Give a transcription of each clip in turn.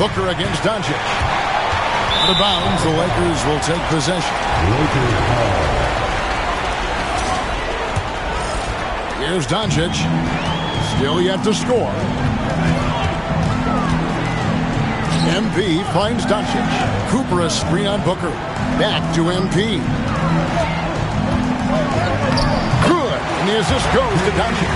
Booker against Doncic. Out of bounds, the Lakers will take possession. Here's Doncic. Still yet to score. MP finds Doncic. Cooper a screen on Booker. Back to MP. Good. And the assist goes to Doncic.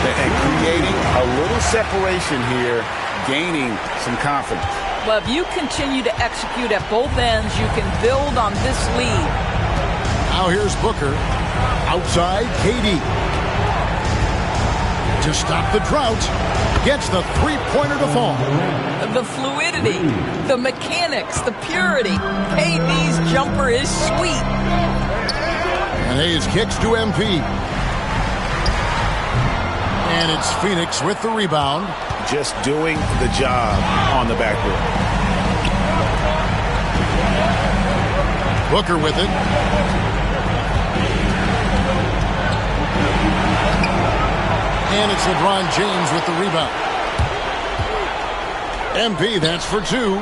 And creating a little separation here, gaining some confidence. Well, if you continue to execute at both ends, you can build on this lead. Now here's Booker. Outside, KD. To stop the drought. Gets the three-pointer to fall. The fluidity, the mechanics, the purity. KD's jumper is sweet. And Hayes kicks to MP. And it's Phoenix with the rebound. Just doing the job on the backboard. Booker with it. And it's LeBron James with the rebound. MP, that's for two.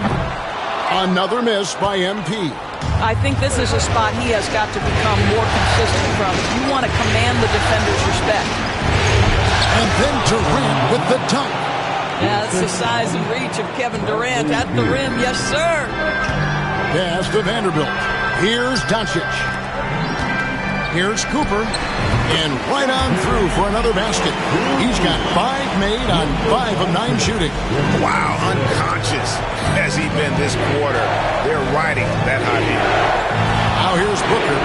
Another miss by MP. I think this is a spot he has got to become more consistent from. You want to command the defender's respect. And then Durant with the dunk. Yeah, that's the size and reach of Kevin Durant at the rim. Yes, sir. Pass to Vanderbilt. Here's Doncic. Here's Cooper. And right on through for another basket. He's got 5 made on 5 of 9 shooting. Wow, unconscious has he been this quarter. They're riding that hot heat. Now here's Booker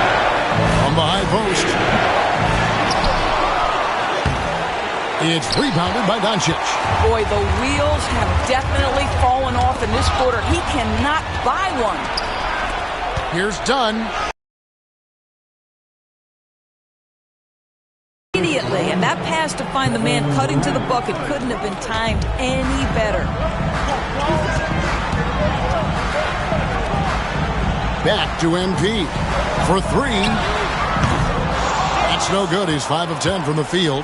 from the high post. It's rebounded by Doncic. Boy, the wheels have definitely fallen off in this quarter. He cannot buy one. Here's Dunn. Immediately, and that pass to find the man cutting to the bucket couldn't have been timed any better. Back to MP for 3. That's no good. He's 5 of 10 from the field.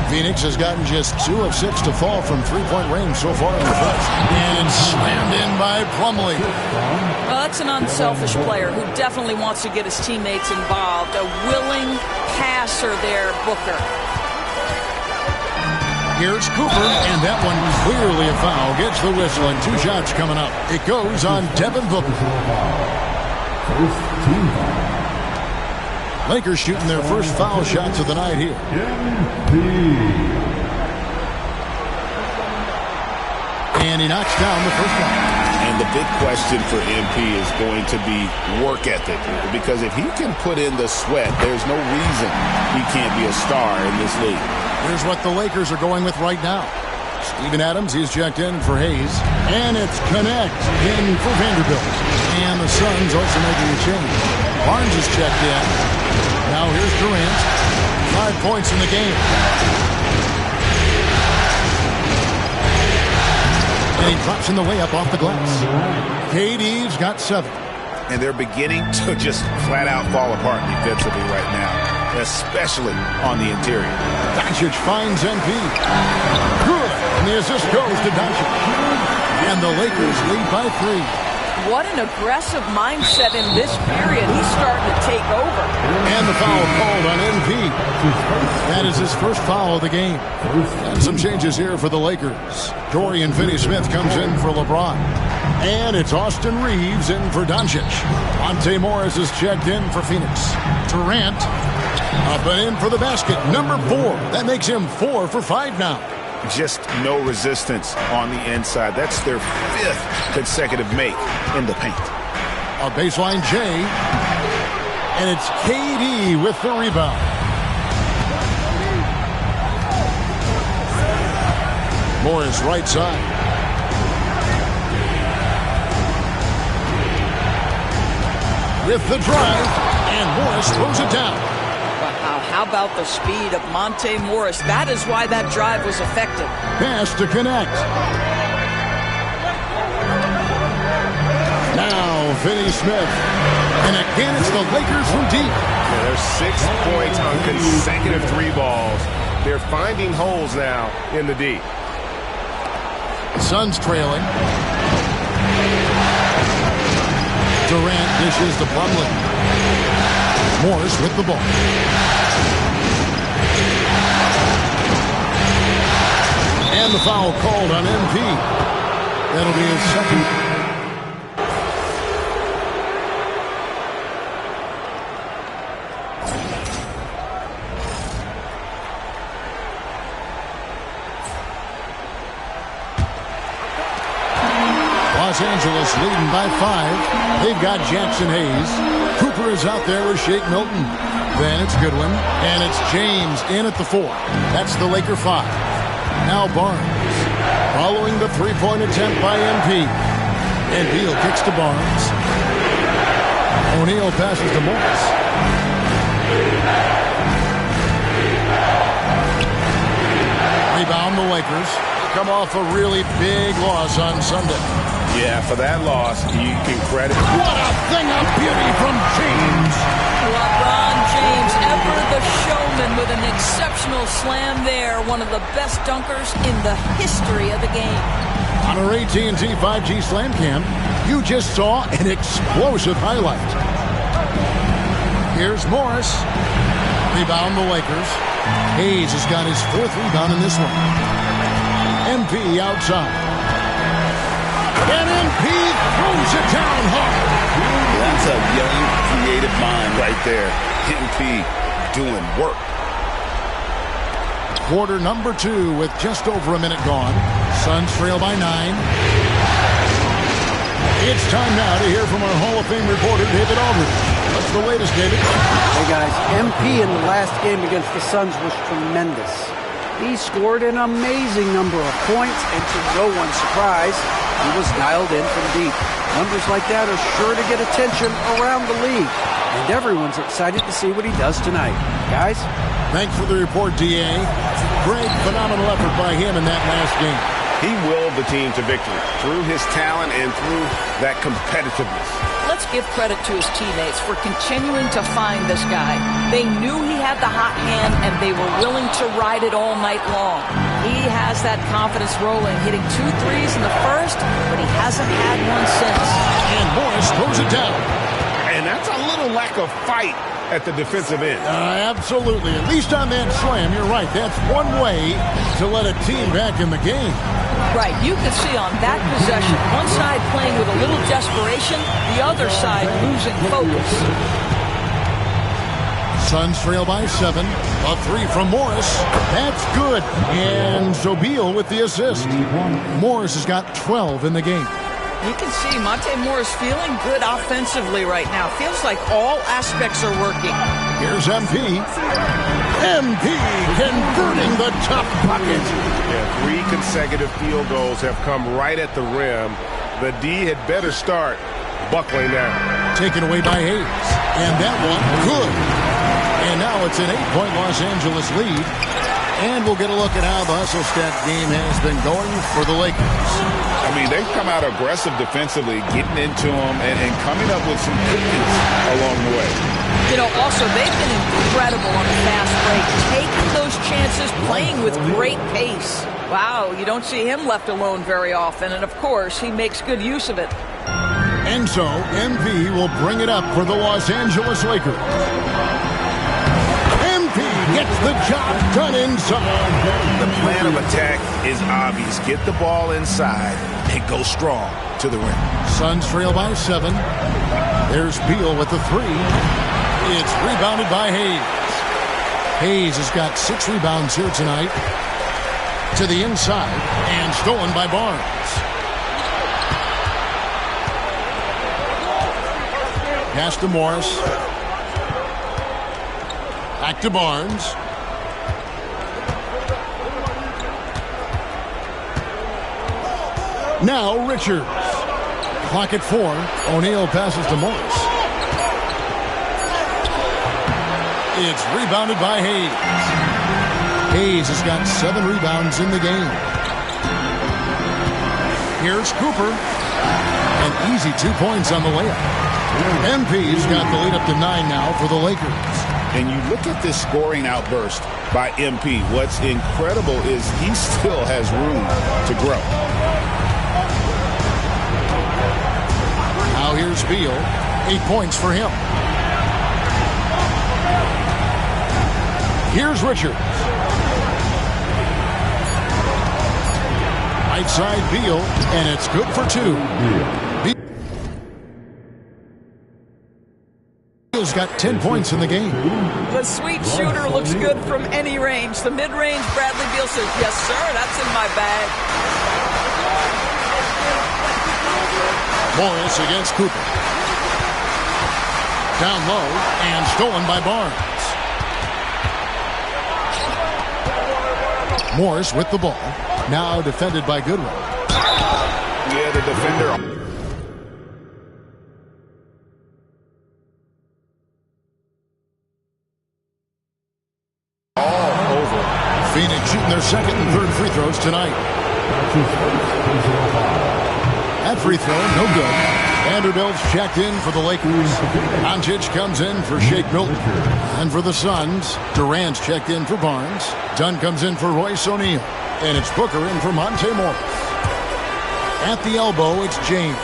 Phoenix has gotten just 2 of 6 to fall from three-point range so far in the first. And slammed in by Plumlee. Well, that's an unselfish player who definitely wants to get his teammates involved. A willing passer there, Booker. Here's Cooper, and that one clearly a foul. Gets the whistle, and 2 shots coming up. It goes on Devin Booker. First team foul. Lakers shooting their first foul shots of the night here. And he knocks down the first one. And the big question for MP is going to be work ethic. Because if he can put in the sweat, there's no reason he can't be a star in this league. Here's what the Lakers are going with right now. Steven Adams, he's checked in for Hayes. And it's Connect in for Vanderbilt. And the Suns also making a change. Barnes is checked in. Now here's Durant. 5 points in the game. And he drops in the layup off the glass. KD's got 7. And they're beginning to just flat out fall apart defensively right now, especially on the interior. Doncic finds MP. Good. And the assist goes to Doncic. And the Lakers lead by 3. What an aggressive mindset in this period. He's starting to take over. And the foul called on MP. That is his first foul of the game. And some changes here for the Lakers. Dorian Finney-Smith comes in for LeBron. And it's Austin Reeves in for Doncic. Monte Morris is checked in for Phoenix. Durant up and in for the basket. Number 4. That makes him 4 for 5 now. Just no resistance on the inside. That's their 5th consecutive make in the paint. A baseline J. And it's KD with the rebound. Morris right side. With the drive. And Morris throws it down. Wow, how about the speed of Monte Morris? That is why that drive was effective. Pass to Connect. Now Finney-Smith. And again, it's the Lakers from deep. Yeah, there's 6 points on consecutive 3 balls. They're finding holes now in the D. Suns trailing. Durant dishes to Plumlee. Morris with the ball. And the foul called on MP. That'll be his second. Los Angeles leading by 5. They've got Jackson Hayes. Cooper is out there with Shake Milton. Then it's Goodwin. And it's James in at the 4. That's the Laker 5. Now Barnes. Following the three-point attempt by MP. And Beal kicks to Barnes. O'Neal passes to Morris. Rebound the Lakers. Come off a really big loss on Sunday. Yeah, for that loss, you can credit. What a thing of beauty from James. LeBron James, ever the showman with an exceptional slam there. One of the best dunkers in the history of the game. On our AT&T 5G Slam Cam, you just saw an explosive highlight. Here's Morris. Rebound the Lakers. Hayes has got his 4th rebound in this one. MP outside. And MP throws it down hard. That's a young, creative mind right there. MP doing work. Quarter number 2 with just over a minute gone. Suns trail by 9. It's time now to hear from our Hall of Fame reporter, David Aldridge. What's the latest, David? Hey, guys. MP in the last game against the Suns was tremendous. He scored an amazing number of points, and to no one's surprise, he was dialed in from deep. Numbers like that are sure to get attention around the league, and everyone's excited to see what he does tonight. Guys? Thanks for the report, D.A. Great, phenomenal effort by him in that last game. He willed the team to victory through his talent and through that competitiveness. Let's give credit to his teammates for continuing to find this guy. They knew he had the hot hand, and they were willing to ride it all night long. He has that confidence rolling, hitting 2 threes in the first, but he hasn't had one since. And Morris throws it down. And that's a little lack of fight at the defensive end. Absolutely. At least on that slam, you're right. That's one way to let a team back in the game. Right. You can see on that possession, one side playing with a little desperation, the other side losing focus. Suns trail by 7. A 3 from Morris. That's good. And Beal with the assist. Morris has got 12 in the game. You can see Monte Morris feeling good offensively right now. Feels like all aspects are working. Here's MP. MP converting the top bucket. Yeah, 3 consecutive field goals have come right at the rim. The D had better start buckling down. Taken away by Hayes. And that one, good. And now it's an 8-point Los Angeles lead. And we'll get a look at how the hustle stat game has been going for the Lakers. I mean, they've come out aggressive defensively, getting into them and coming up with some cookies along the way. You know, also, they've been incredible on the fast break, taking those chances, playing with great pace. Wow, you don't see him left alone very often, and of course, he makes good use of it. And so, MP will bring it up for the Los Angeles Lakers. Gets the job done inside. The plan of attack is obvious. Get the ball inside and go strong to the rim. Suns trail by 7. There's Beal with the 3. It's rebounded by Hayes. Hayes has got 6 rebounds here tonight. To the inside and stolen by Barnes. Pass to Morris. Back to Barnes. Now Richards. Clock at 4. O'Neal passes to Morris. It's rebounded by Hayes. Hayes has got 7 rebounds in the game. Here's Cooper. An easy 2 points on the layup. MP's got the lead up to 9 now for the Lakers. And you look at this scoring outburst by MP. What's incredible is he still has room to grow. Now here's Beal. 8 points for him. Here's Richards. Right side Beal, and it's good for 2. Beal's got 10 points in the game. The sweet shooter looks good from any range. The mid-range, Bradley Beal says, yes, sir, that's in my bag. Morris against Cooper. Down low and stolen by Barnes. Morris with the ball. Now defended by Goodwin. Yeah, the defender. All over. Phoenix shooting their second and third free throws tonight. That free throw, no good. Vanderbilt's checked in for the Lakers. Doncic comes in for Shake Milton. And for the Suns, Durant's checked in for Barnes. Dunn comes in for Royce O'Neal. And it's Booker in for Monte Morris. At the elbow, it's James.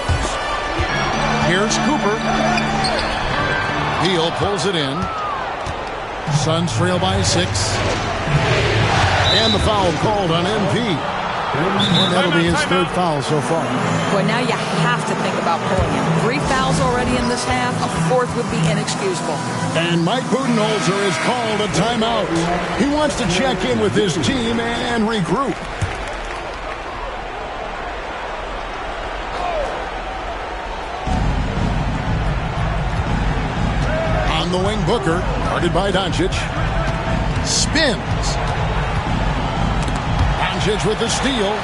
Here's Cooper. Beal pulls it in. Suns trail by 6. And the foul called on MP. And that'll be his third foul so far. Boy, now you have to think about pulling him. 3 fouls already in this half. A 4th would be inexcusable. And Mike Budenholzer has called a timeout. He wants to check in with his team and regroup. On the wing, Booker, guarded by Doncic. Spins. Doncic with the steal.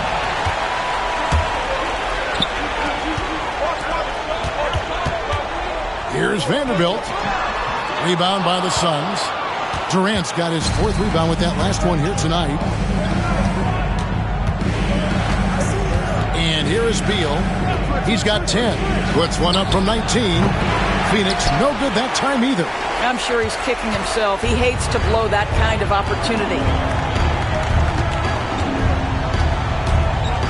Here's Vanderbilt. Rebound by the Suns. Durant's got his 4th rebound with that last one here tonight. And here is Beal. He's got 10. Puts one up from 19. Phoenix no good that time either. I'm sure he's kicking himself. He hates to blow that kind of opportunity.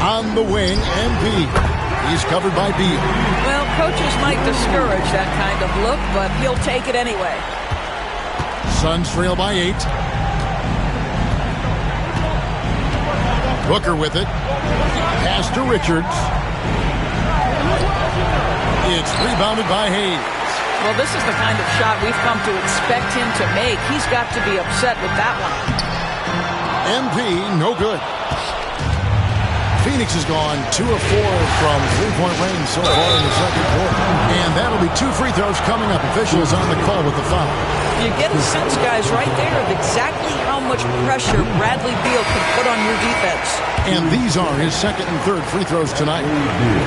On the wing, MP. He's covered by Beal. Well, coaches might discourage that kind of look, but he'll take it anyway. Suns trail by 8. Booker with it. Pass to Richards. It's rebounded by Hayes. Well, this is the kind of shot we've come to expect him to make. He's got to be upset with that one. MP, no good. Phoenix has gone 2 of 4 from three-point range so far in the second quarter. And that'll be 2 free throws coming up. Officials on the call with the foul. You get a sense, guys, right there of exactly how much pressure Bradley Beal can put on your defense. And these are his second and third free throws tonight.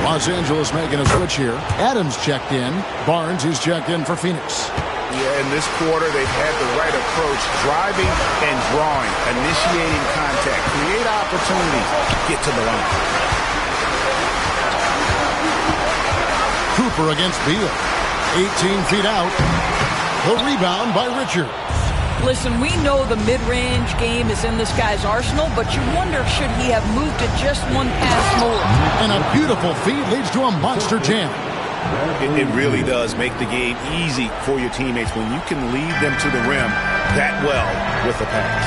Los Angeles making a switch here. Adams checked in. Barnes is checked in for Phoenix. Yeah, in this quarter, they've had the right approach, driving and drawing, initiating contact, create opportunities, get to the line. Cooper against Beal. 18 feet out. The rebound by Richards. Listen, we know the mid-range game is in this guy's arsenal, but you wonder should he have moved it just 1 pass more. And a beautiful feed leads to a monster jam. It really does make the game easy for your teammates when you can lead them to the rim that well with the pass.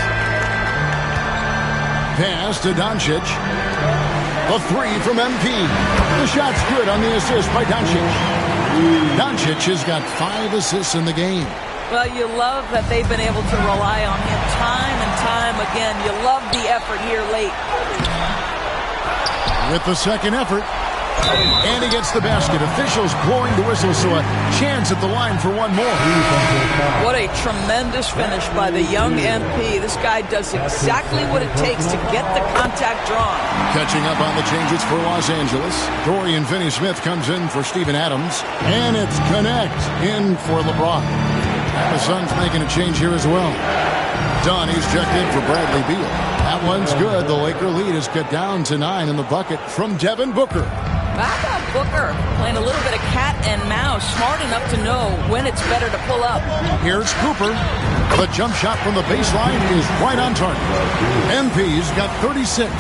Pass to Doncic. A 3 from MP. The shot's good on the assist by Doncic. Doncic has got 5 assists in the game. Well, you love that they've been able to rely on him time and time again. You love the effort here late. With the second effort. And he gets the basket. Officials blowing the whistle, so a chance at the line for one more. What a tremendous finish by the young MP. This guy does exactly what it takes to get the contact drawn. Catching up on the changes for Los Angeles. Dorian Finney-Smith comes in for Steven Adams. And it's Connect in for LeBron. And the Suns making a change here as well. Dunn, he's checked in for Bradley Beal. That one's good. The Laker lead is cut down to 9 in the bucket from Devin Booker. How about Booker playing a little bit of cat and mouse, smart enough to know when it's better to pull up. Here's Cooper. The jump shot from the baseline is right on target. MP's got 36.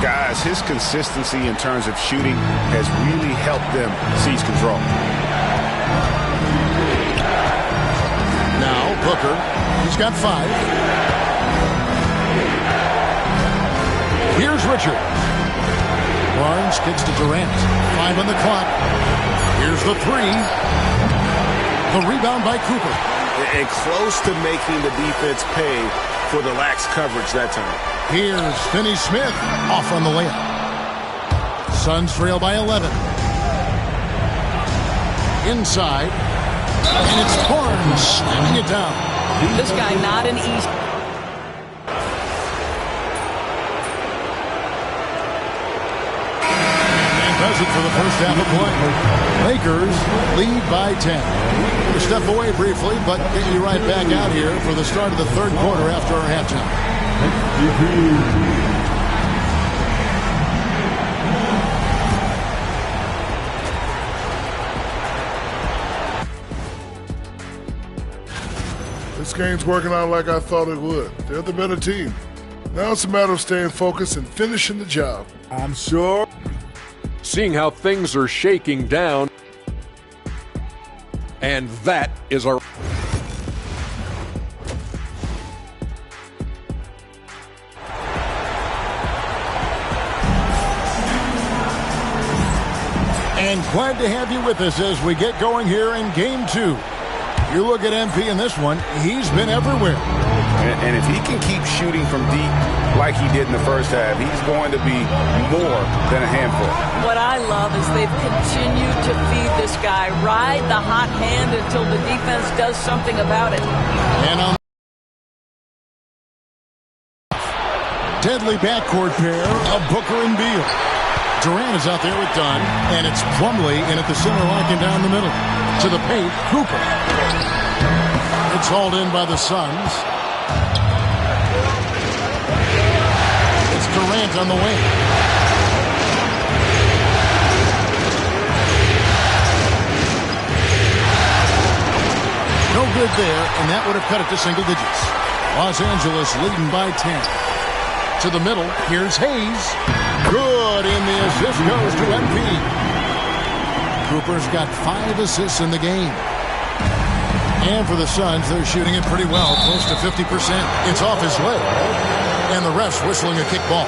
Guys, his consistency in terms of shooting has really helped them seize control. Booker. He's got 5. Here's Richards. Barnes kicks to Durant. 5 on the clock. Here's the 3. The rebound by Cooper. And close to making the defense pay for the lax coverage that time. Here's Finney Smith off on the layup. Suns trail by 11. Inside. And it's Barnes slamming it down. This guy not an easy. And does it for the first half of play. Lakers lead by 10. We'll step away briefly, but get you right back out here for the start of the third quarter after our halftime. This game's working out like I thought it would. They're the better team. Now it's a matter of staying focused and finishing the job. I'm sure. Seeing how things are shaking down. And that is our... And glad to have you with us as we get going here in Game 2. You look at MP in this one, he's been everywhere. And if he can keep shooting from deep like he did in the first half, he's going to be more than a handful. What I love is they've continued to feed this guy, ride the hot hand until the defense does something about it. And on deadly backcourt pair of Booker and Beal. Durant is out there with Dunn, and it's Plumlee in at the center, locking down the middle. To the paint, Cooper. It's hauled in by the Suns. It's Durant on the wing. No good there, and that would have cut it to single digits. Los Angeles leading by 10. To the middle, here's Hayes. Good, and the assist goes to MP. Cooper's got 5 assists in the game. And for the Suns, they're shooting it pretty well, close to 50%. It's off his leg. And the ref's whistling a kick ball.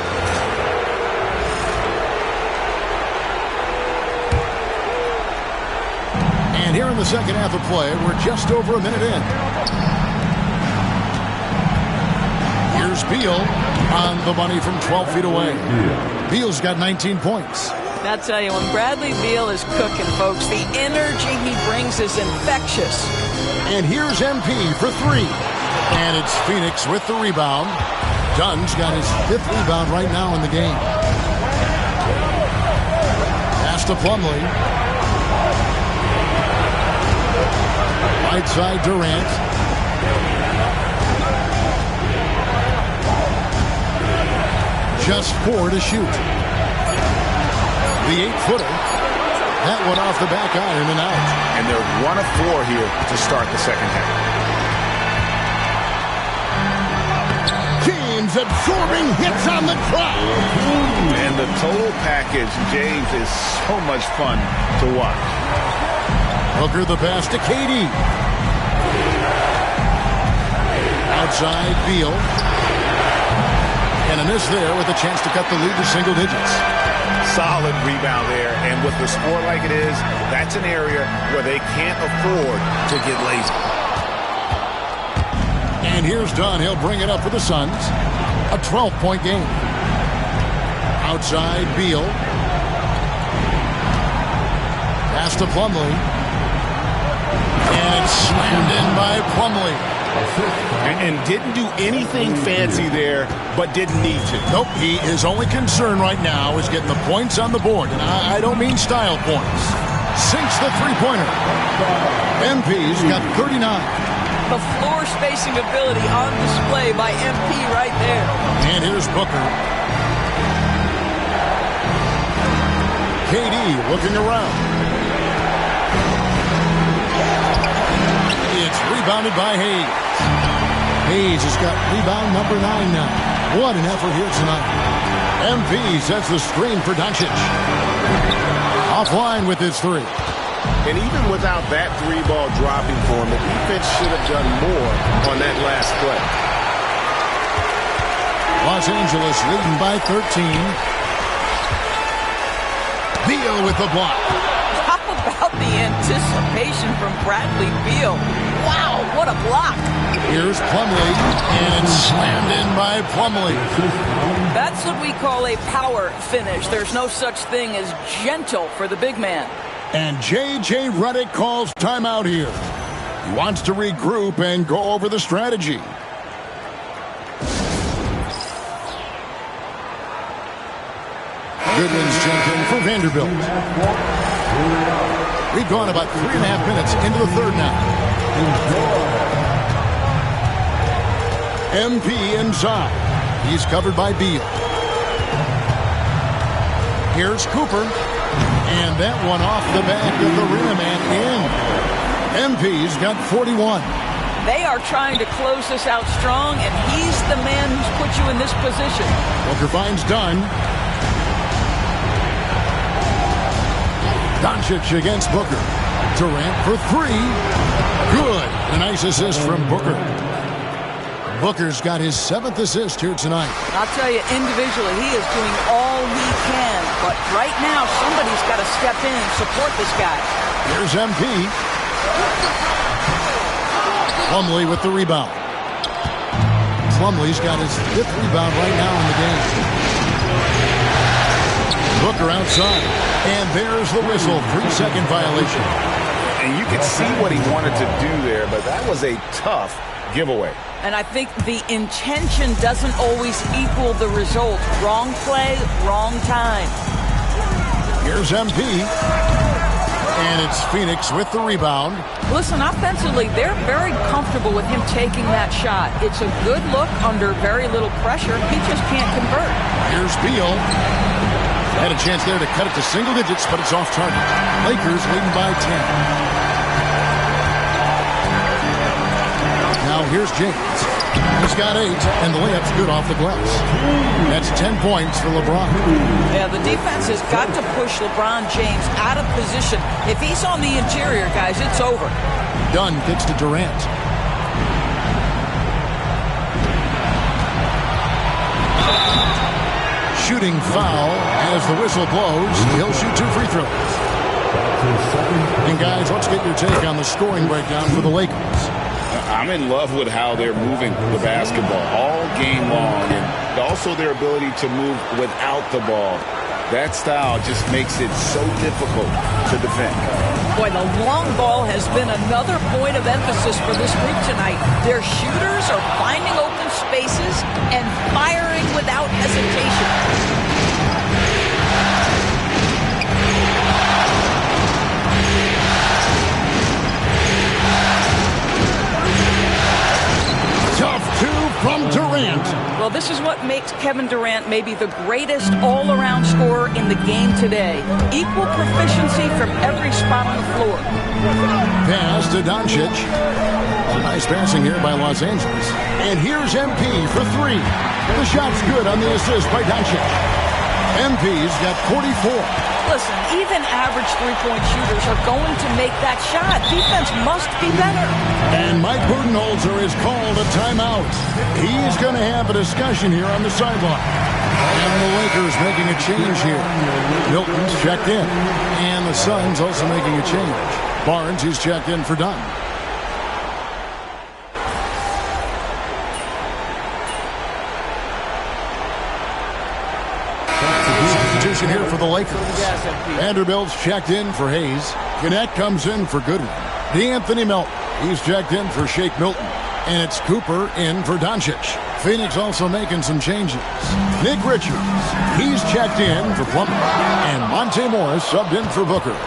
And here in the second half of play, we're just over a minute in. Here's Beal on the money from 12 feet away. Beal's got 19 points. I tell you, when Bradley Beal is cooking, folks, the energy he brings is infectious. And here's MP for 3. And it's Phoenix with the rebound. Dunn's got his 5th rebound right now in the game. Pass to Plumlee. Right side Durant. Just 4 to shoot. The 8-footer. That one off the back iron and out. And they're 1 of 4 here to start the second half. James absorbing hits on the clock. And the total package, James, is so much fun to watch. Booker the pass to KD. Outside Beal. And a miss there with a chance to cut the lead to single digits. Solid rebound there, and with the score like it is, that's an area where they can't afford to get lazy. And here's Dunn. He'll bring it up for the Suns. A 12-point game. Outside Beal. Pass to Plumlee. And it's slammed in by Plumlee. And didn't do anything fancy there, but didn't need to. Nope, his only concern right now is getting the points on the board. And I don't mean style points. Sinks the three-pointer. MP's got 39. The floor spacing ability on display by MP right there. And here's Booker. KD looking around. It's rebounded by Hayes. Hayes has got rebound number 9 now. What an effort here tonight. MP sets the screen for Doncic. Offline with his 3. And even without that 3-ball dropping for him, the defense should have done more on that last play. Los Angeles leading by 13. Beal with the block. How about the anticipation from Bradley Beal? Wow, what a block. Here's Plumlee, and it's slammed in by Plumlee. That's what we call a power finish. There's no such thing as gentle for the big man. And J.J. Redick calls timeout here. He wants to regroup and go over the strategy. Goodwin's checked in for Vanderbilt. We've gone about 3.5 minutes into the third now. MP inside. He's covered by Beal. Here's Cooper. And that one off the back of the rim and in. MP's got 41. They are trying to close this out strong, and he's the man who's put you in this position. Booker finds Dunn. Doncic against Booker. Durant for 3. Good. A nice assist from Booker. Booker's got his 7th assist here tonight. I'll tell you, individually, he is doing all he can. But right now, somebody's got to step in and support this guy. Here's MP. Plumlee with the rebound. Plumlee's got his 5th rebound right now in the game. Booker outside. And there's the whistle. 3-second violation. And you could see what he wanted to do there, but that was a tough giveaway. And I think the intention doesn't always equal the result. Wrong play, wrong time. Here's MP. And it's Phoenix with the rebound. Listen, offensively, they're very comfortable with him taking that shot. It's a good look under very little pressure. He just can't convert. Here's Beal. Had a chance there to cut it to single digits, but it's off target. Lakers leading by 10. Now here's James. He's got 8, and the layup's good off the glass. That's 10 points for LeBron. Yeah, the defense has got to push LeBron James out of position. If he's on the interior, guys, it's over. Dunn kicks to Durant. Shooting foul as the whistle blows. He'll shoot 2 free throws. And guys, let's get your take on the scoring breakdown for the Lakers. I'm in love with how they're moving the basketball all game long, and also their ability to move without the ball. That style just makes it so difficult to defend. Boy, the long ball has been another point of emphasis for this group tonight. Their shooters are finding open spaces and firing without hesitation. From Durant. Well, this is what makes Kevin Durant maybe the greatest all-around scorer in the game today. Equal proficiency from every spot on the floor. Pass to Doncic. Nice passing here by Los Angeles. And here's MP for 3. The shot's good on the assist by Doncic. MP's got 44. Listen, even average three-point shooters are going to make that shot. Defense must be better. And Mike Budenholzer has called a timeout. He's going to have a discussion here on the sideline. And the Lakers making a change here. Milton's checked in. And the Suns also making a change. Barnes, he's checked in for Dunn. Here for the Lakers. Vanderbilt's checked in for Hayes. Gannett comes in for Goodwin. DeAnthony Melton. He's checked in for Shake Milton. And it's Cooper in for Doncic. Phoenix also making some changes. Nick Richards. He's checked in for Plumlee. And Monte Morris subbed in for Booker.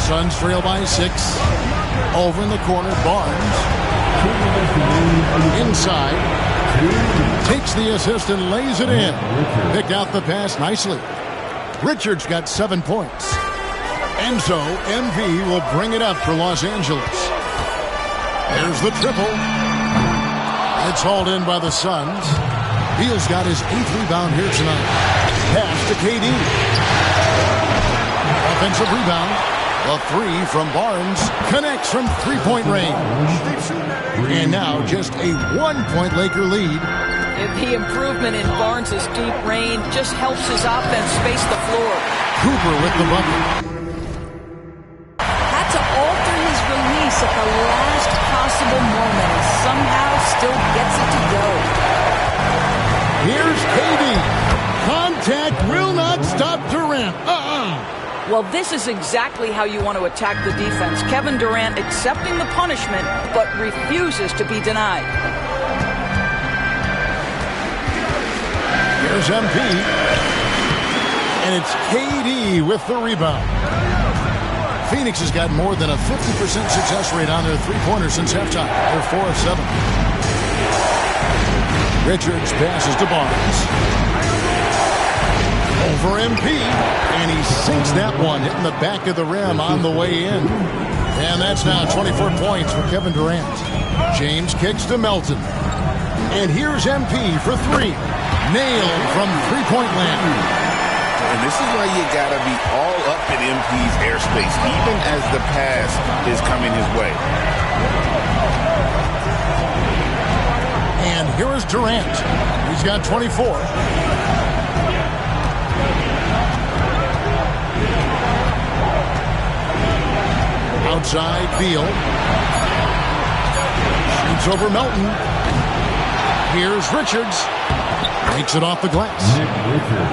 Suns trail by 6. Over in the corner, Barnes. Inside. Takes the assist and lays it in. Picked out the pass nicely. Richards got 7 points. And so, MV will bring it up for Los Angeles. There's the triple. It's hauled in by the Suns. Beal's got his 8th rebound here tonight. Pass to KD. Offensive rebound. A three from Barnes connects from three-point range. And now just a one-point Laker lead. The improvement in Barnes' deep range just helps his offense space the floor. Cooper with the bucket. Had to alter his release at the last possible moment and somehow still gets it to go. Here's KD. Contact will not stop Durant. Well, this is exactly how you want to attack the defense. Kevin Durant accepting the punishment, but refuses to be denied. Here's MP. And it's KD with the rebound. Phoenix has got more than a 50% success rate on their three-pointers since halftime. They're 4 of 7. Richards passes to Barnes. Over MP, and he sinks that one, hitting the back of the rim on the way in. And that's now 24 points for Kevin Durant. James kicks to Melton. And here's MP for three. Nailed from three-point land. And this is why you got to be all up in MP's airspace, even as the pass is coming his way. And here is Durant. He's got 24. Outside, Beal. Shoots over Melton. Here's Richards. Makes it off the glass.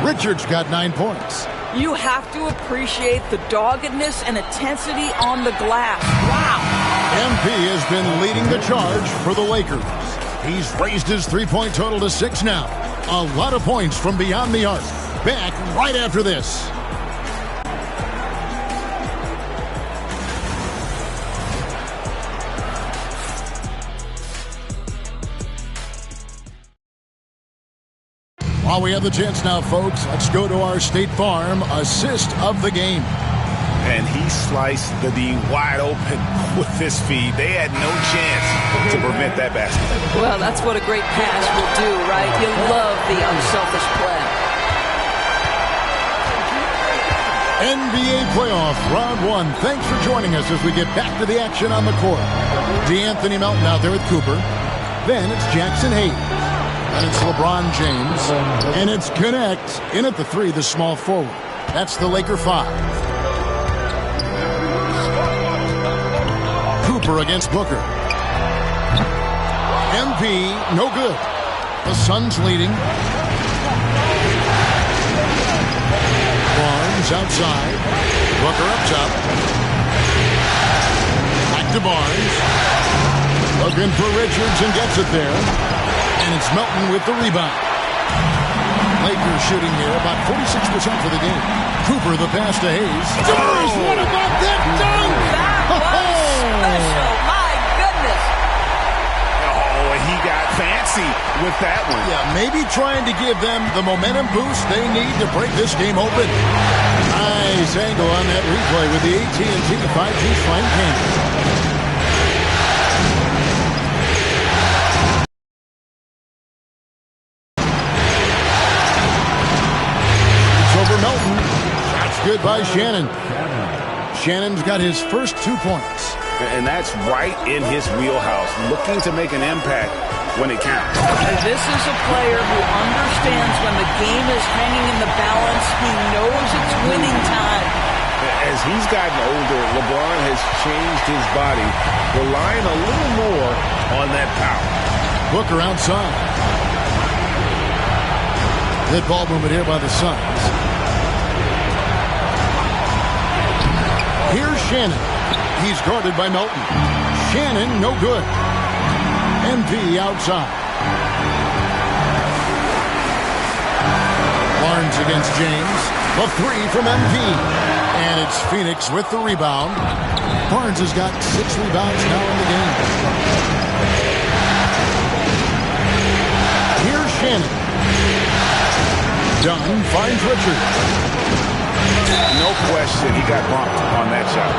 Richards got 9 points. You have to appreciate the doggedness and intensity on the glass. Wow. MP has been leading the charge for the Lakers. He's raised his three-point total to 6 now. A lot of points from beyond the arc. Back right after this. While we have the chance now, folks, let's go to our State Farm assist of the game. And he sliced the D wide open with this feed. They had no chance to prevent that basket. Well, that's what a great pass will do, right? You love the unselfish play. NBA playoff round 1. Thanks for joining us as we get back to the action on the court. DeAnthony Melton out there with Cooper. Then it's Jackson Hayes. And it's LeBron James. And it's Connect in at the 3, the small forward. That's the Laker 5. Cooper against Booker. MP, no good. The Suns leading. Barnes outside. Booker up top. Back to Barnes. Looking for Richards and gets it there. And it's Melton with the rebound. Lakers shooting here about 46% for the game. Cooper the pass to Hayes. Doris, what about that dunk? That was special. My goodness. Oh, he got fancy with that one. Yeah, maybe trying to give them the momentum boost they need to break this game open. Nice angle on that replay with the AT&T 5G Slam camera. Good by Shannon. Shannon's got his first 2 points. And that's right in his wheelhouse, looking to make an impact when it counts. This is a player who understands when the game is hanging in the balance. He knows it's winning time. As he's gotten older, LeBron has changed his body, relying a little more on that power. Booker outside. Good ball movement here by the Suns. Here's Shannon. He's guarded by Melton. Shannon, no good. MP outside. Barnes against James. A 3 from MP. And it's Phoenix with the rebound. Barnes has got 6 rebounds now in the game. Here's Shannon. Dunn finds Richard. No question, he got bumped on that shot.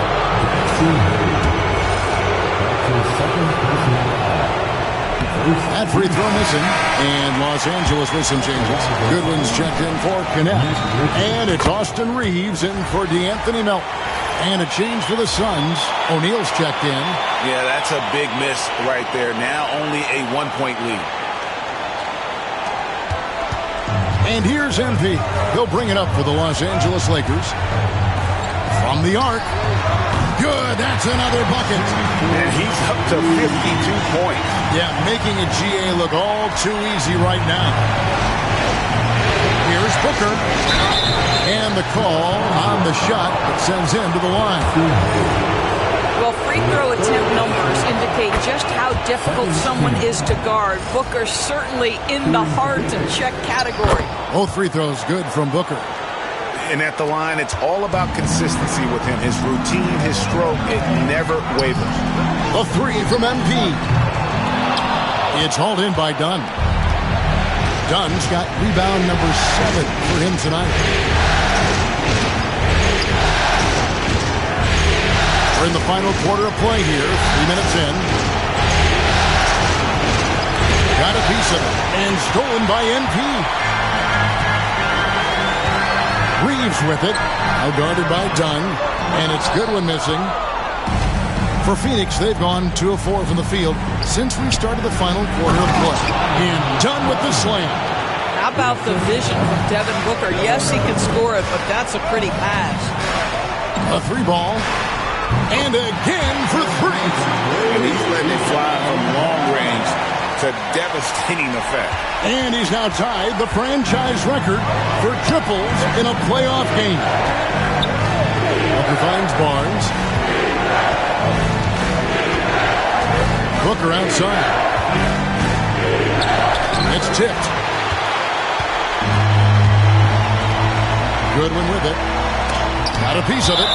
That free throw missing. And Los Angeles with some changes. Goodwin's checked in for Connect. And it's Austin Reeves in for DeAnthony Melton. And a change for the Suns. O'Neal's checked in. Yeah, that's a big miss right there. Now only a 1-point lead. And here's MP. He'll bring it up for the Los Angeles Lakers. From the arc. Good, that's another bucket. And he's up to 52 points. Yeah, making a GA look all too easy right now. Here's Booker. And the call on the shot that sends him to the line. Well, free throw attempt numbers indicate just how difficult someone is to guard. Booker certainly in the hard to check category. Both free throws good from Booker. And at the line, it's all about consistency with him. His routine, his stroke, it never wavers. The three from MP. It's hauled in by Dunn. Dunn's got rebound number 7 for him tonight. We're in the final quarter of play here. 3 minutes in. Got a piece of it. And stolen by MP. Reeves with it. Now guarded by Dunn. And it's Goodwin missing. For Phoenix, they've gone 2 of 4 from the field since we started the final quarter of play. And Dunn with the slam. How about the vision from Devin Booker? Yes, he can score it, but that's a pretty pass. A 3 ball. And again for 3. And he's letting it fly from long range to devastating effect. And he's now tied the franchise record for triples in a playoff game. Booker finds Barnes. Booker outside. It's tipped. Goodwin with it. Got a piece of it.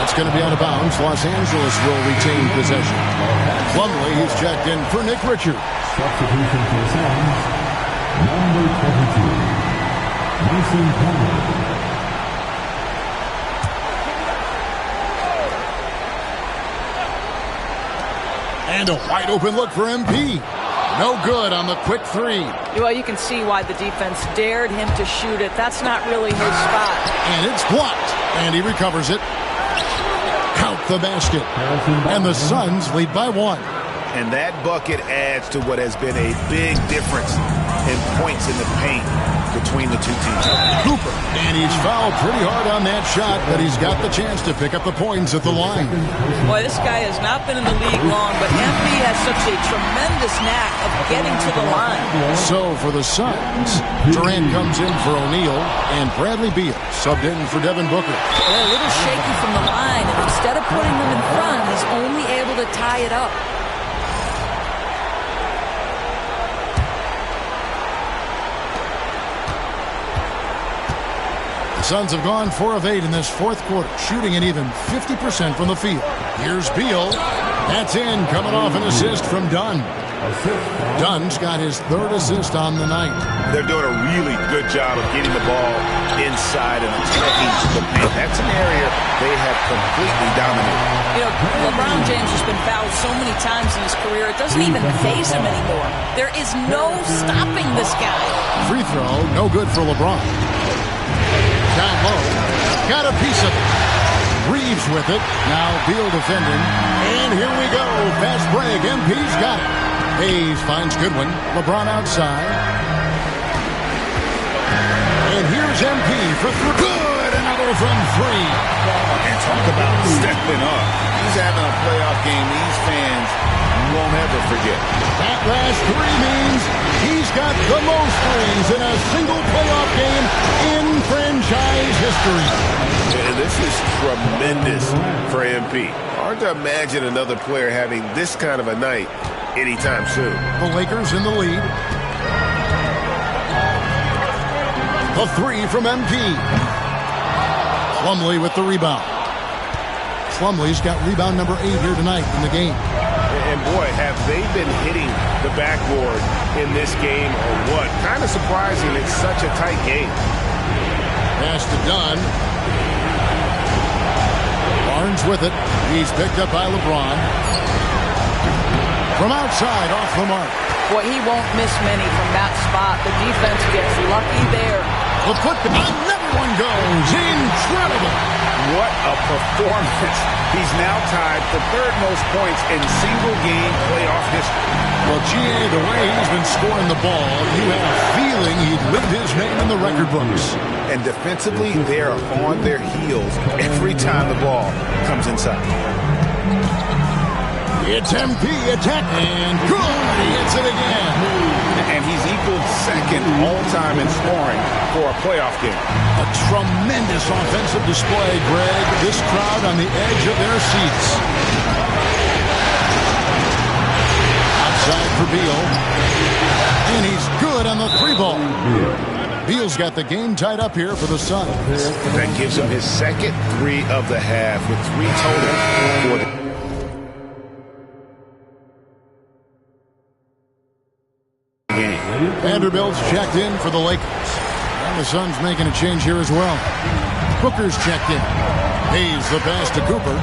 It's going to be out of bounds. Los Angeles will retain possession. Plumlee, he's checked in for Nick Richards. Substitution for the Suns, number 22, Mason Plumlee. And a wide open look for MP. No good on the quick 3. Well, you can see why the defense dared him to shoot it. That's not really his spot. And it's blocked. And he recovers it. Count the basket. And the Suns lead by 1. And that bucket adds to what has been a big difference in points in the paint between the two teams. Cooper. And he's fouled pretty hard on that shot, but he's got the chance to pick up the points at the line. Boy, this guy has not been in the league long, but MP has such a tremendous knack of getting to the line. So for the Suns, Durant comes in for O'Neal, and Bradley Beal subbed in for Devin Booker. They're a little shaky from the line, and instead of putting them in front, he's only able to tie it up. Suns have gone 4 of 8 in this fourth quarter, shooting an even 50% from the field. Here's Beal. That's in, coming off an assist from Dunn. Dunn's got his 3rd assist on the night. They're doing a really good job of getting the ball inside and attacking the paint. That's an area they have completely dominated. You know, LeBron James has been fouled so many times in his career, it doesn't even faze him anymore. There is no stopping this guy. Free throw, no good for LeBron. Down low, got a piece of it. Reeves with it, now Beal defending. And here we go, fast break, MP's got it. Hayes finds Goodwin, LeBron outside. And here's MP for 3. Good, another from 3. And talk about stepping up. He's having a playoff game these fans won't ever forget. That last 3 means he's got the most threes in a single playoff game in franchise history. And this is tremendous for MP. Hard to imagine another player having this kind of a night anytime soon. The Lakers in the lead. The 3 from MP. Plumlee with the rebound. Plumlee's got rebound number 8 here tonight in the game. And boy, have they been hitting the backboard in this game or what? Kind of surprising it's such a tight game. Pass to Dunn. Barnes with it. He's picked up by LeBron. From outside, off the mark. Boy, he won't miss many from that spot. The defense gets lucky there. The putback. Another one goes. Incredible. What a performance. He's now tied for third most points in single-game playoff history. Well, G.A., the way he's been scoring the ball, you have a feeling he'd lift his name in the record books. And defensively, they are on their heels every time the ball comes inside. It's MP attack, and good. He hits it again. And he's equaled second all-time in scoring for a playoff game. A tremendous offensive display, Greg. This crowd on the edge of their seats. Outside for Beal. And he's good on the three ball. Beal's got the game tied up here for the Suns. That gives him his second three of the half with three total for the Vanderbilt's checked in for the Lakers. And the Suns making a change here as well. Booker's checked in. Hayes the pass to Cooper.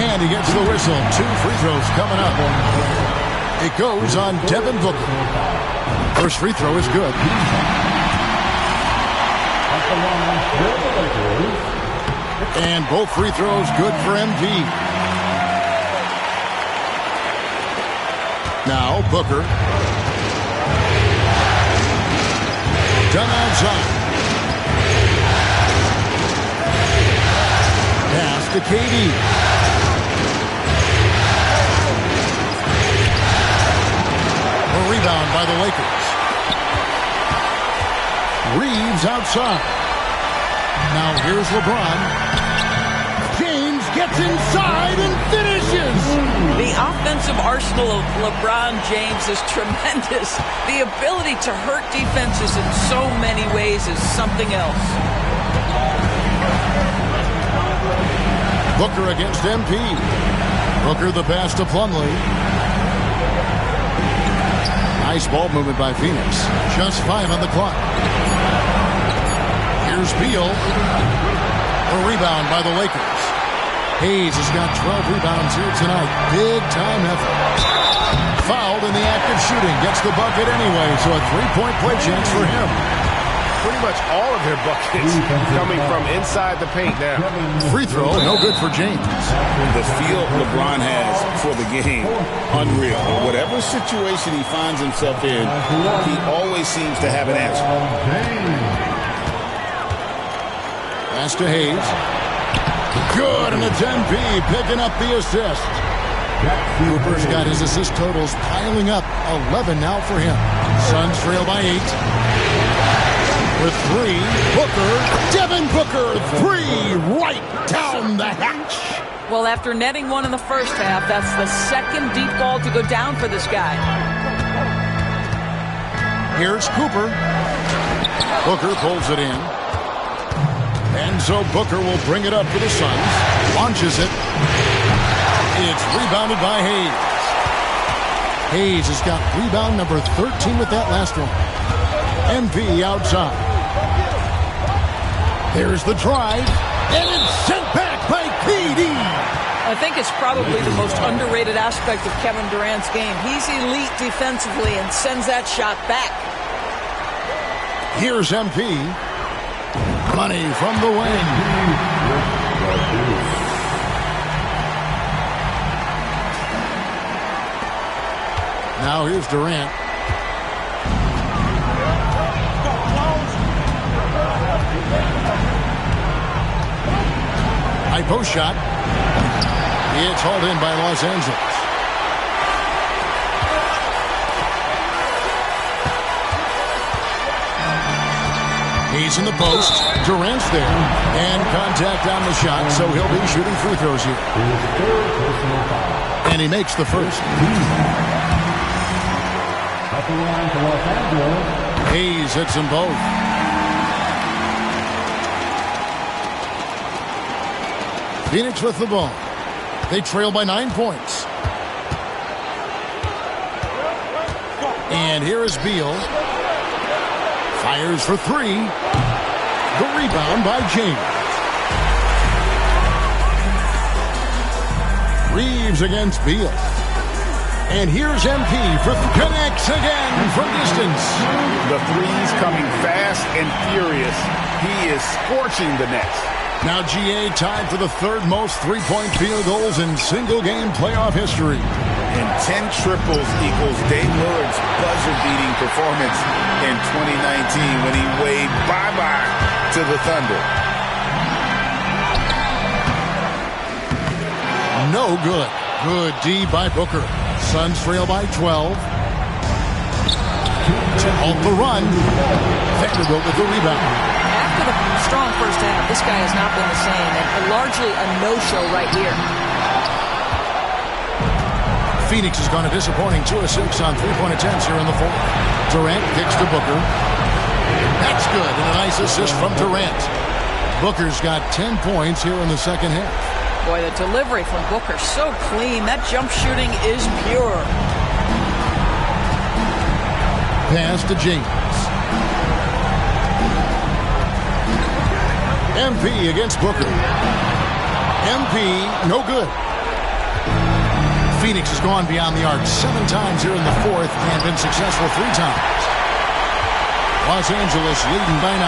And he gets the whistle. 2 free throws coming up. It goes on Devin Booker. First free throw is good. And both free throws good for MP. Now Booker. Done outside. Pass to KD. A rebound by the Lakers. Reeves outside. Now here's LeBron. James gets inside and finishes. The offensive arsenal of LeBron James is tremendous. The ability to hurt defenses in so many ways is something else. Booker against MP. Booker the pass to Plumlee. Nice ball movement by Phoenix. Just 5 on the clock. Here's Beal. A rebound by the Lakers. Hayes has got 12 rebounds here tonight. Big time effort. Fouled in the act of shooting. Gets the bucket anyway, so a 3-point play chance for him. Pretty much all of their buckets coming from inside the paint now. Free throw, no good for James. The feel LeBron has for the game, unreal. Whatever situation he finds himself in, he always seems to have an answer. Pass to Hayes. Good, and it's MP picking up the assist. Cooper's got his assist totals piling up. 11 now for him. Suns trail by 8. With 3, Booker, Devin Booker, 3 right down the hatch. Well, after netting one in the first half, that's the second deep ball to go down for this guy. Here's Cooper. Booker pulls it in. And so Booker will bring it up for the Suns. Launches it. It's rebounded by Hayes. Hayes has got rebound number 13 with that last one. MP outside. There's the drive. And it's sent back by KD. I think it's probably the most underrated aspect of Kevin Durant's game. He's elite defensively and sends that shot back. Here's MP. Money from the wing. Now here's Durant. High post shot. It's hauled in by Los Angeles. He's in the post. Durant's there. And contact on the shot, so he'll be shooting free throws here. And he makes the first. Hayes hits them both. Phoenix with the ball. They trail by 9 points. And here is Beal. Fires for 3. The rebound by James. Reeves against Beal. And here's MP for connects again from distance. The threes coming fast and furious. He is scorching the nets. Now GA tied for the third most three-point field goals in single-game playoff history. And 10 triples equals Dame Lillard's buzzer-beating performance in 2019 when he waved bye-bye to the Thunder. No good. Good D by Booker. Suns trail by 12. To halt the run. Vanderbilt with the rebound. After the strong first half, this guy has not been the same, and largely a no-show right here. Phoenix has gone a disappointing 2 of 6 on three-point attempts here in the fourth. Durant kicks to Booker. That's good, and a nice assist from Durant. Booker's got 10 points here in the second half. Boy, the delivery from Booker, so clean. That jump shooting is pure. Pass to James. MP against Booker. MP, no good. Phoenix has gone beyond the arc 7 times here in the fourth and been successful 3 times. Los Angeles leading by 9.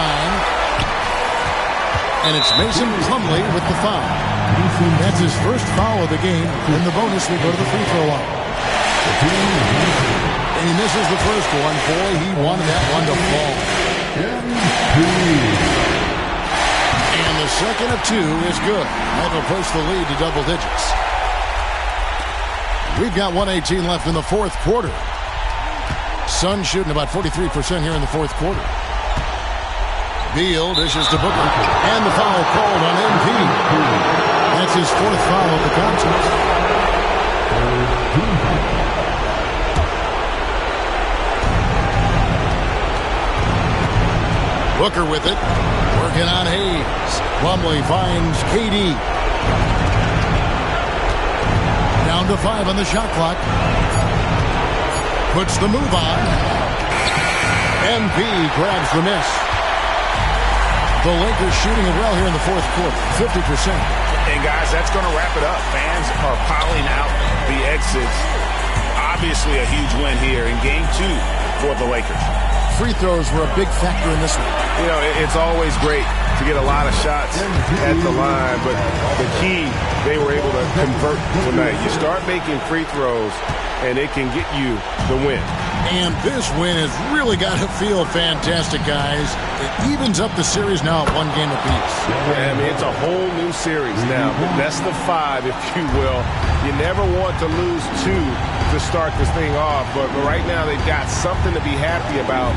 And it's Mason Plumlee with the foul. That's his first foul of the game, and the bonus will go to the free throw line. And he misses the first one. Boy, he wanted that one to fall. And the second of 2 is good. That'll push the lead to double digits. We've got 1:18 left in the fourth quarter. Suns shooting about 43% here in the fourth quarter. Beal dishes to Booker, and the foul called on MP. That's his 4th foul of the contest. Booker with it, working on Hayes. Plumlee finds KD. Down to 5 on the shot clock. Puts the move on. MP grabs the miss. The Lakers shooting it well here in the fourth quarter, 50%. And guys, that's going to wrap it up. Fans are piling out the exits. Obviously a huge win here in game 2 for the Lakers. Free throws were a big factor in this one. You know, it's always great to get a lot of shots at the line, but the key, they were able to convert tonight. You start making free throws, and it can get you the win. And this win has really got to feel fantastic, guys. It evens up the series now at 1 game apiece. Yeah, I mean, it's a whole new series now. Best of 5, if you will. You never want to lose 2 to start this thing off, but right now they've got something to be happy about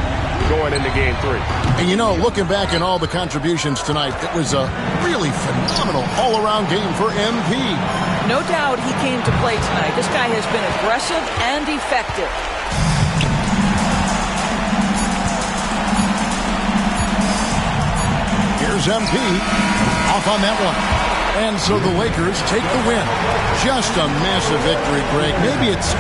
going into game 3. And you know, looking back at all the contributions tonight, it was a really phenomenal all-around game for MP. No doubt he came to play tonight. This guy has been aggressive and effective. Here's MP off on that one. And so the Lakers take the win. Just a massive victory, Greg. Maybe it's